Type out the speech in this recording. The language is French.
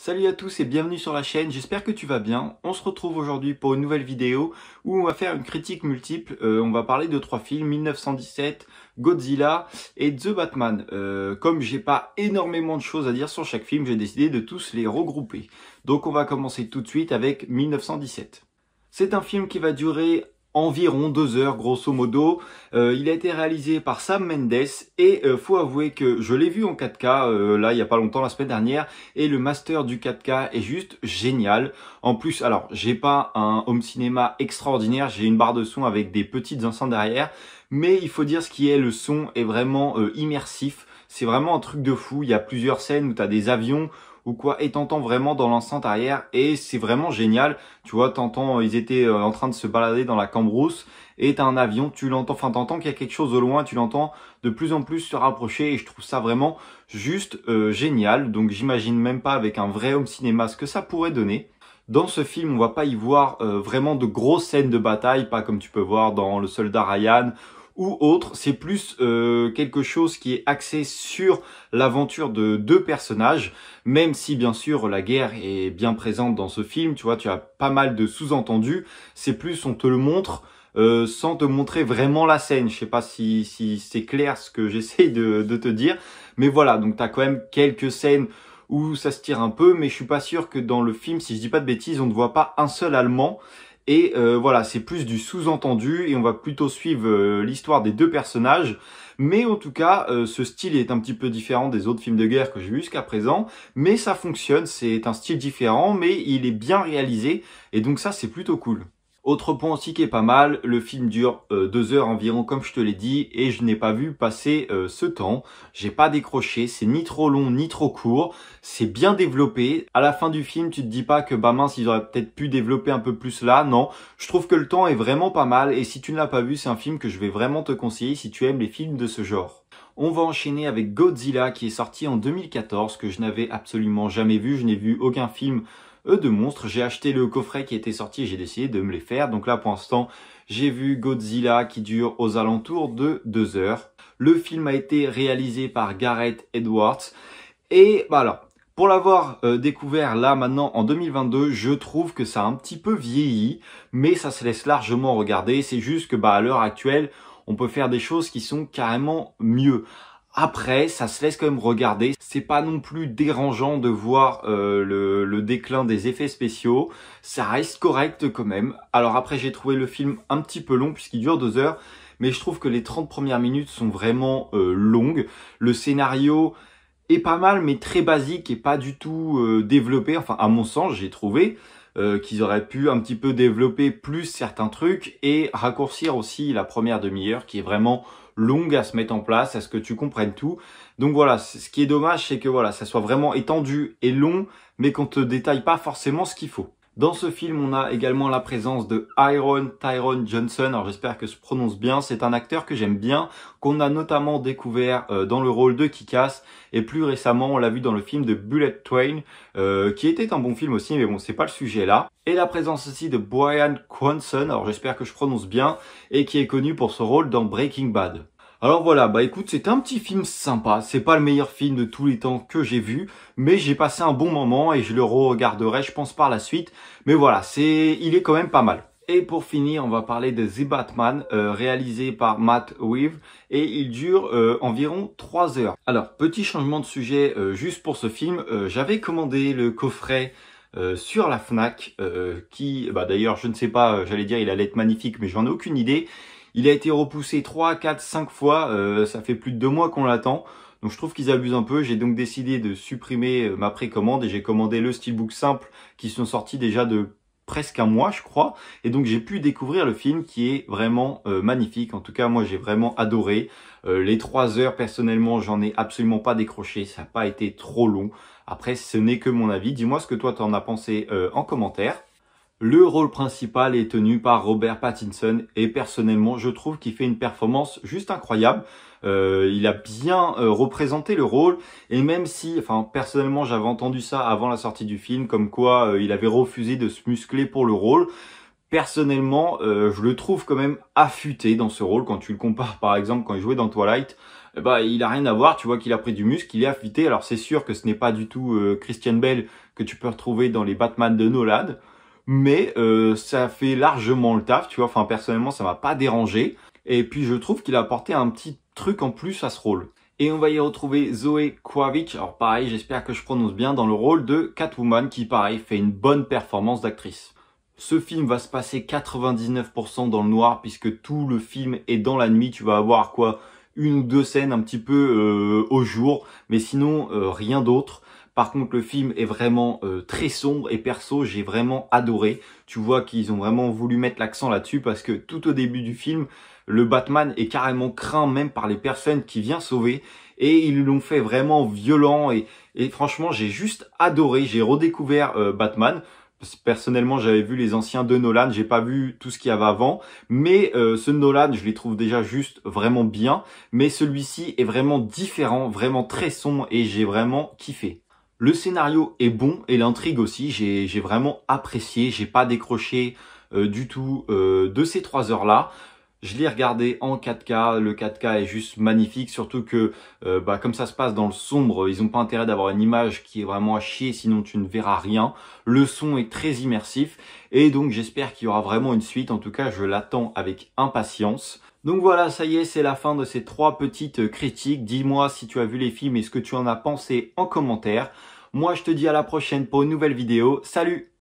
Salut à tous et bienvenue sur la chaîne, j'espère que tu vas bien. On se retrouve aujourd'hui pour une nouvelle vidéo où on va faire une critique multiple. On va parler de 3 films, 1917, Godzilla et The Batman. Comme j'ai pas énormément de choses à dire sur chaque film, j'ai décidé de tous les regrouper. Donc on va commencer tout de suite avec 1917. C'est un film qui va durer environ 2 heures grosso modo. Il a été réalisé par Sam Mendes et faut avouer que je l'ai vu en 4K là il y a pas longtemps, la semaine dernière, et le master du 4K est juste génial. En plus, alors j'ai pas un home cinéma extraordinaire, j'ai une barre de son avec des petites enceintes derrière, mais il faut dire ce qui est, le son est vraiment immersif. C'est vraiment un truc de fou. Il y a plusieurs scènes où tu as des avions ou quoi, et t'entends vraiment dans l'enceinte arrière, et c'est vraiment génial. Tu vois, t'entends, ils étaient en train de se balader dans la cambrousse, et t'as un avion, tu l'entends, enfin t'entends qu'il y a quelque chose au loin, tu l'entends de plus en plus se rapprocher, et je trouve ça vraiment juste génial. Donc j'imagine même pas avec un vrai home cinéma ce que ça pourrait donner. Dans ce film, on va pas y voir vraiment de grosses scènes de bataille, pas comme tu peux voir dans Le Soldat Ryan ou autre. C'est plus quelque chose qui est axé sur l'aventure de deux personnages, même si bien sûr la guerre est bien présente dans ce film. Tu vois, tu as pas mal de sous-entendus. C'est plus, on te le montre sans te montrer vraiment la scène. Je sais pas si c'est clair ce que j'essaie de te dire, mais voilà, donc tu as quand même quelques scènes où ça se tire un peu, mais je suis pas sûr que dans le film, si je dis pas de bêtises, on ne voit pas un seul Allemand. Et voilà, c'est plus du sous-entendu et on va plutôt suivre l'histoire des deux personnages. Mais en tout cas, ce style est un petit peu différent des autres films de guerre que j'ai vus jusqu'à présent. Mais ça fonctionne, c'est un style différent, mais il est bien réalisé. Et donc ça, c'est plutôt cool. Autre point aussi qui est pas mal, le film dure 2 heures environ comme je te l'ai dit, et je n'ai pas vu passer ce temps. J'ai pas décroché, c'est ni trop long ni trop court, c'est bien développé. À la fin du film, tu te dis pas que bah mince, ils auraient peut-être pu développer un peu plus là. Non, je trouve que le temps est vraiment pas mal, et si tu ne l'as pas vu, c'est un film que je vais vraiment te conseiller si tu aimes les films de ce genre. On va enchaîner avec Godzilla qui est sorti en 2014, que je n'avais absolument jamais vu. Je n'ai vu aucun film de monstres. J'ai acheté le coffret qui était sorti et j'ai décidé de me les faire. Donc là, pour l'instant, j'ai vu Godzilla qui dure aux alentours de 2 heures. Le film a été réalisé par Gareth Edwards. Et bah alors, pour l'avoir découvert là maintenant en 2022, je trouve que ça a un petit peu vieilli, mais ça se laisse largement regarder. C'est juste que bah à l'heure actuelle, on peut faire des choses qui sont carrément mieux. Après, ça se laisse quand même regarder. C'est pas non plus dérangeant de voir le déclin des effets spéciaux. Ça reste correct quand même. Alors après, j'ai trouvé le film un petit peu long puisqu'il dure 2 heures. Mais je trouve que les 30 premières minutes sont vraiment longues. Le scénario est pas mal, mais très basique et pas du tout développé. Enfin, à mon sens, j'ai trouvé qu'ils auraient pu un petit peu développer plus certains trucs et raccourcir aussi la première demi-heure qui est vraiment longue à se mettre en place, à ce que tu comprennes tout. Donc voilà, ce qui est dommage, c'est que voilà, ça soit vraiment étendu et long, mais qu'on te détaille pas forcément ce qu'il faut. Dans ce film, on a également la présence de Tyrone Johnson. Alors j'espère que je prononce bien. C'est un acteur que j'aime bien, qu'on a notamment découvert dans le rôle de Kick-Ass. Et plus récemment, on l'a vu dans le film de Bullet Train, qui était un bon film aussi, mais bon, c'est pas le sujet là. Et la présence aussi de Bryan Cranston, alors j'espère que je prononce bien, et qui est connu pour ce rôle dans Breaking Bad. Alors voilà, bah écoute, c'est un petit film sympa, c'est pas le meilleur film de tous les temps que j'ai vu, mais j'ai passé un bon moment et je le re-regarderai, je pense, par la suite. Mais voilà, il est quand même pas mal. Et pour finir, on va parler de The Batman, réalisé par Matt Reeves, et il dure environ 3 heures. Alors, petit changement de sujet juste pour ce film, j'avais commandé le coffret sur la Fnac, qui, bah d'ailleurs, je ne sais pas, j'allais dire il allait être magnifique, mais j'en ai aucune idée. Il a été repoussé 3, 4, 5 fois, ça fait plus de 2 mois qu'on l'attend. Donc je trouve qu'ils abusent un peu, j'ai donc décidé de supprimer ma précommande et j'ai commandé le steelbook simple qui sont sortis déjà de presque un mois je crois. Et donc j'ai pu découvrir le film qui est vraiment magnifique. En tout cas moi j'ai vraiment adoré. Les 3 heures personnellement j'en ai absolument pas décroché, ça n'a pas été trop long. Après ce n'est que mon avis, dis-moi ce que toi t'en as pensé en commentaire. Le rôle principal est tenu par Robert Pattinson et personnellement je trouve qu'il fait une performance juste incroyable. Il a bien représenté le rôle et même si, enfin personnellement j'avais entendu ça avant la sortie du film comme quoi il avait refusé de se muscler pour le rôle. Personnellement je le trouve quand même affûté dans ce rôle quand tu le compares par exemple quand il jouait dans Twilight. bah il a rien à voir, tu vois qu'il a pris du muscle, il est affûté. Alors c'est sûr que ce n'est pas du tout Christian Bale que tu peux retrouver dans les Batman de Nolan, mais ça fait largement le taf, tu vois. Enfin personnellement ça m'a pas dérangé. Et puis je trouve qu'il a apporté un petit truc en plus à ce rôle. Et on va y retrouver Zoe Kravitz, alors pareil, j'espère que je prononce bien, dans le rôle de Catwoman, qui pareil, fait une bonne performance d'actrice. Ce film va se passer 99% dans le noir, puisque tout le film est dans la nuit, tu vas avoir quoi, une ou deux scènes un petit peu au jour, mais sinon rien d'autre. Par contre, le film est vraiment très sombre et perso, j'ai vraiment adoré. Tu vois qu'ils ont vraiment voulu mettre l'accent là-dessus parce que tout au début du film, le Batman est carrément craint même par les personnes qui viennent sauver et ils l'ont fait vraiment violent et franchement, j'ai juste adoré. J'ai redécouvert Batman. Personnellement, j'avais vu les anciens de Nolan, j'ai pas vu tout ce qu'il y avait avant, mais ceux de Nolan, je les trouve déjà juste vraiment bien, mais celui-ci est vraiment différent, vraiment très sombre et j'ai vraiment kiffé. Le scénario est bon et l'intrigue aussi, j'ai vraiment apprécié, j'ai pas décroché du tout de ces 3 heures-là. Je l'ai regardé en 4K, le 4K est juste magnifique, surtout que comme ça se passe dans le sombre, ils n'ont pas intérêt d'avoir une image qui est vraiment à chier, sinon tu ne verras rien. Le son est très immersif et donc j'espère qu'il y aura vraiment une suite, en tout cas je l'attends avec impatience. Donc voilà, ça y est, c'est la fin de ces 3 petites critiques. Dis-moi si tu as vu les films et ce que tu en as pensé en commentaire. Moi je te dis à la prochaine pour une nouvelle vidéo. Salut!